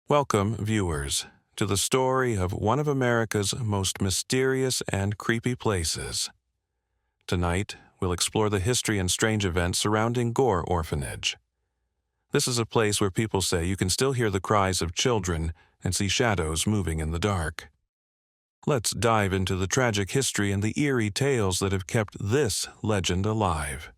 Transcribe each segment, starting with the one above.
Welcome, viewers, to the story of one of America's most mysterious and creepy places. Tonight, we'll explore the history and strange events surrounding Gore Orphanage. This is a place where people say you can still hear the cries of children and see shadows moving in the dark. Let's dive into the tragic history and the eerie tales that have kept this legend alive.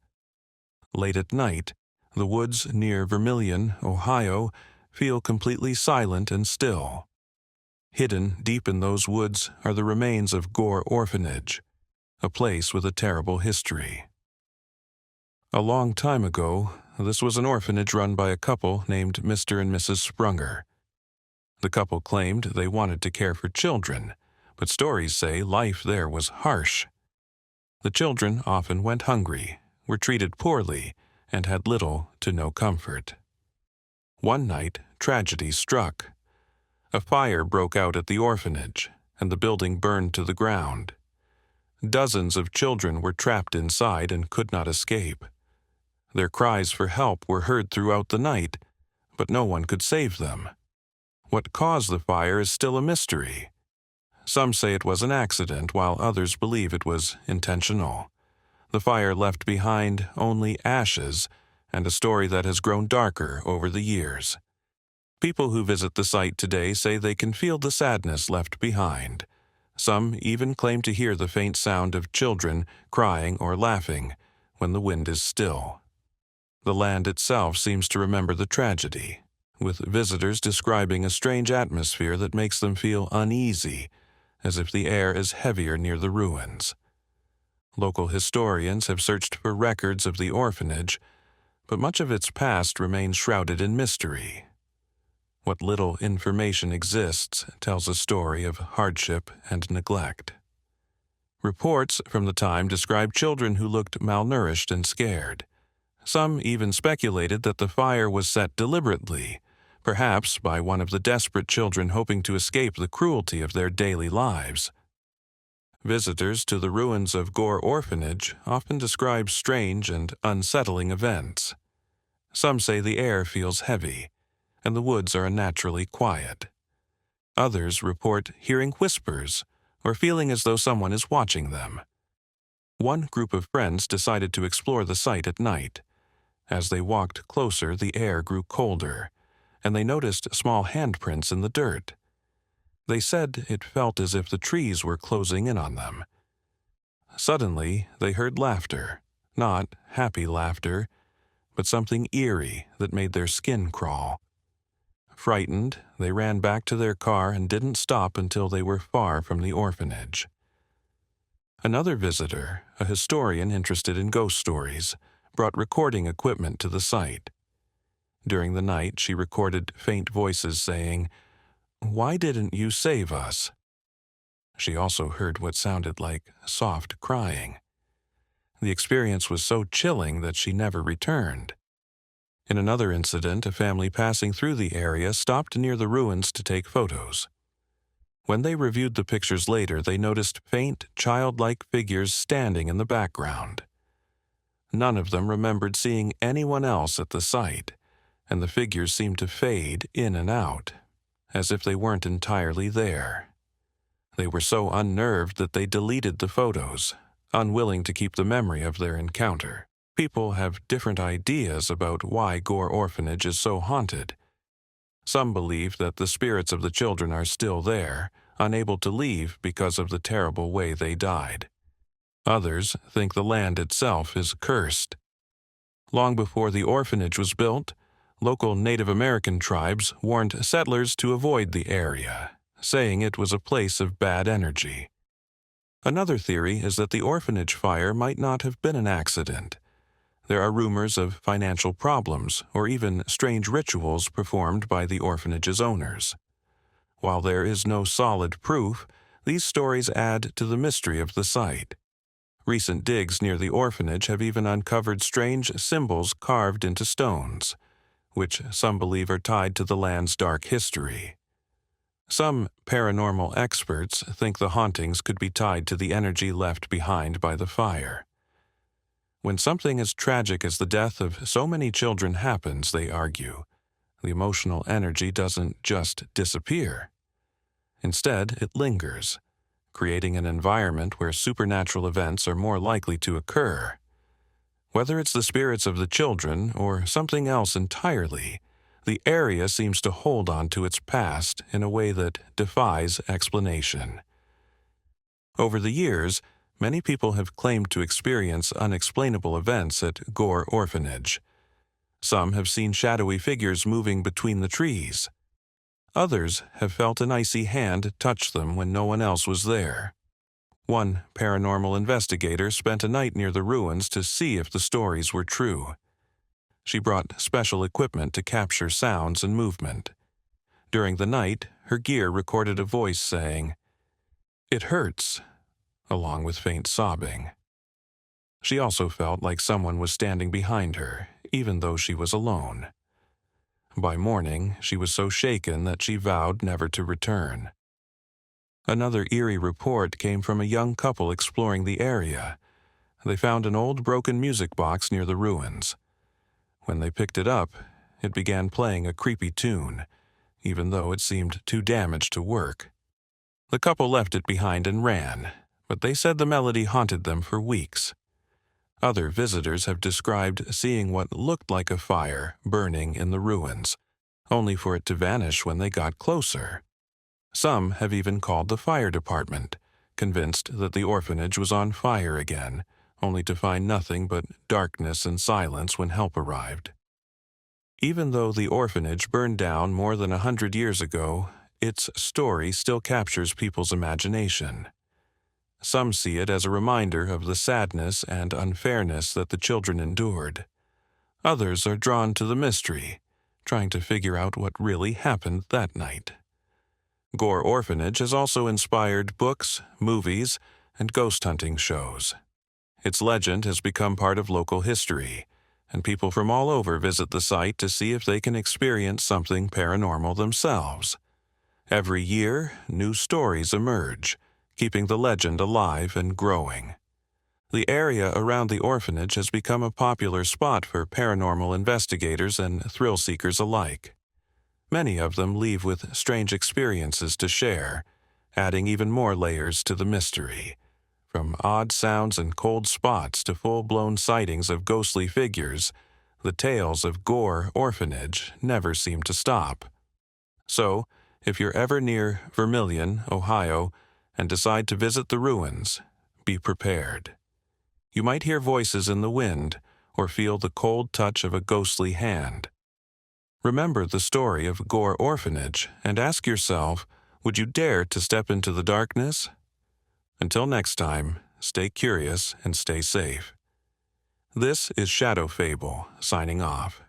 Late at night, the woods near Vermilion, Ohio, feel completely silent and still. Hidden deep in those woods are the remains of Gore Orphanage, a place with a terrible history. A long time ago, this was an orphanage run by a couple named Mr. and Mrs. Sprunger. The couple claimed they wanted to care for children, but stories say life there was harsh. The children often went hungry, were treated poorly, and had little to no comfort. One night, tragedy struck. A fire broke out at the orphanage, and the building burned to the ground. Dozens of children were trapped inside and could not escape. Their cries for help were heard throughout the night, but no one could save them. What caused the fire is still a mystery. Some say it was an accident, while others believe it was intentional. The fire left behind only ashes, and a story that has grown darker over the years. People who visit the site today say they can feel the sadness left behind. Some even claim to hear the faint sound of children crying or laughing when the wind is still. The land itself seems to remember the tragedy, with visitors describing a strange atmosphere that makes them feel uneasy, as if the air is heavier near the ruins. Local historians have searched for records of the orphanage, but much of its past remains shrouded in mystery. What little information exists tells a story of hardship and neglect. Reports from the time describe children who looked malnourished and scared. Some even speculated that the fire was set deliberately, perhaps by one of the desperate children hoping to escape the cruelty of their daily lives. Visitors to the ruins of Gore Orphanage often describe strange and unsettling events. Some say the air feels heavy, and the woods are unnaturally quiet. Others report hearing whispers or feeling as though someone is watching them. One group of friends decided to explore the site at night. As they walked closer, the air grew colder, and they noticed small handprints in the dirt. They said it felt as if the trees were closing in on them. Suddenly, they heard laughter, not happy laughter, but something eerie that made their skin crawl. Frightened, they ran back to their car and didn't stop until they were far from the orphanage. Another visitor, a historian interested in ghost stories, brought recording equipment to the site. During the night, she recorded faint voices saying, "Why didn't you save us?" She also heard what sounded like soft crying. The experience was so chilling that she never returned. In another incident, a family passing through the area stopped near the ruins to take photos. When they reviewed the pictures later, they noticed faint, childlike figures standing in the background. None of them remembered seeing anyone else at the site, and the figures seemed to fade in and out, as if they weren't entirely there. They were so unnerved that they deleted the photos, unwilling to keep the memory of their encounter. People have different ideas about why Gore Orphanage is so haunted. Some believe that the spirits of the children are still there, unable to leave because of the terrible way they died. Others think the land itself is cursed. Long before the orphanage was built, local Native American tribes warned settlers to avoid the area, saying it was a place of bad energy. Another theory is that the orphanage fire might not have been an accident. There are rumors of financial problems or even strange rituals performed by the orphanage's owners. While there is no solid proof, these stories add to the mystery of the site. Recent digs near the orphanage have even uncovered strange symbols carved into stones, which some believe are tied to the land's dark history. Some paranormal experts think the hauntings could be tied to the energy left behind by the fire. When something as tragic as the death of so many children happens, they argue, The emotional energy doesn't just disappear. Instead, it lingers, creating an environment where supernatural events are more likely to occur. Whether it's the spirits of the children or something else entirely, the area seems to hold on to its past in a way that defies explanation. Over the years, many people have claimed to experience unexplainable events at Gore Orphanage. Some have seen shadowy figures moving between the trees. Others have felt an icy hand touch them when no one else was there. One paranormal investigator spent a night near the ruins to see if the stories were true. She brought special equipment to capture sounds and movement. During the night, her gear recorded a voice saying, "It hurts," along with faint sobbing. She also felt like someone was standing behind her, even though she was alone. By morning, she was so shaken that she vowed never to return. Another eerie report came from a young couple exploring the area. They found an old broken music box near the ruins. When they picked it up, it began playing a creepy tune, even though it seemed too damaged to work. The couple left it behind and ran, but they said the melody haunted them for weeks. Other visitors have described seeing what looked like a fire burning in the ruins, only for it to vanish when they got closer. Some have even called the fire department, convinced that the orphanage was on fire again, only to find nothing but darkness and silence when help arrived. Even though the orphanage burned down more than 100 years ago, its story still captures people's imagination. Some see it as a reminder of the sadness and unfairness that the children endured. Others are drawn to the mystery, trying to figure out what really happened that night. Gore Orphanage has also inspired books, movies, and ghost hunting shows. Its legend has become part of local history, and people from all over visit the site to see if they can experience something paranormal themselves. Every year, new stories emerge, keeping the legend alive and growing. The area around the orphanage has become a popular spot for paranormal investigators and thrill seekers alike. Many of them leave with strange experiences to share, adding even more layers to the mystery. From odd sounds and cold spots to full-blown sightings of ghostly figures, the tales of Gore Orphanage never seem to stop. So, if you're ever near Vermilion, Ohio, and decide to visit the ruins, be prepared. You might hear voices in the wind or feel the cold touch of a ghostly hand. Remember the story of Gore Orphanage and ask yourself, would you dare to step into the darkness? Until next time, stay curious and stay safe. This is Shadow Fable, signing off.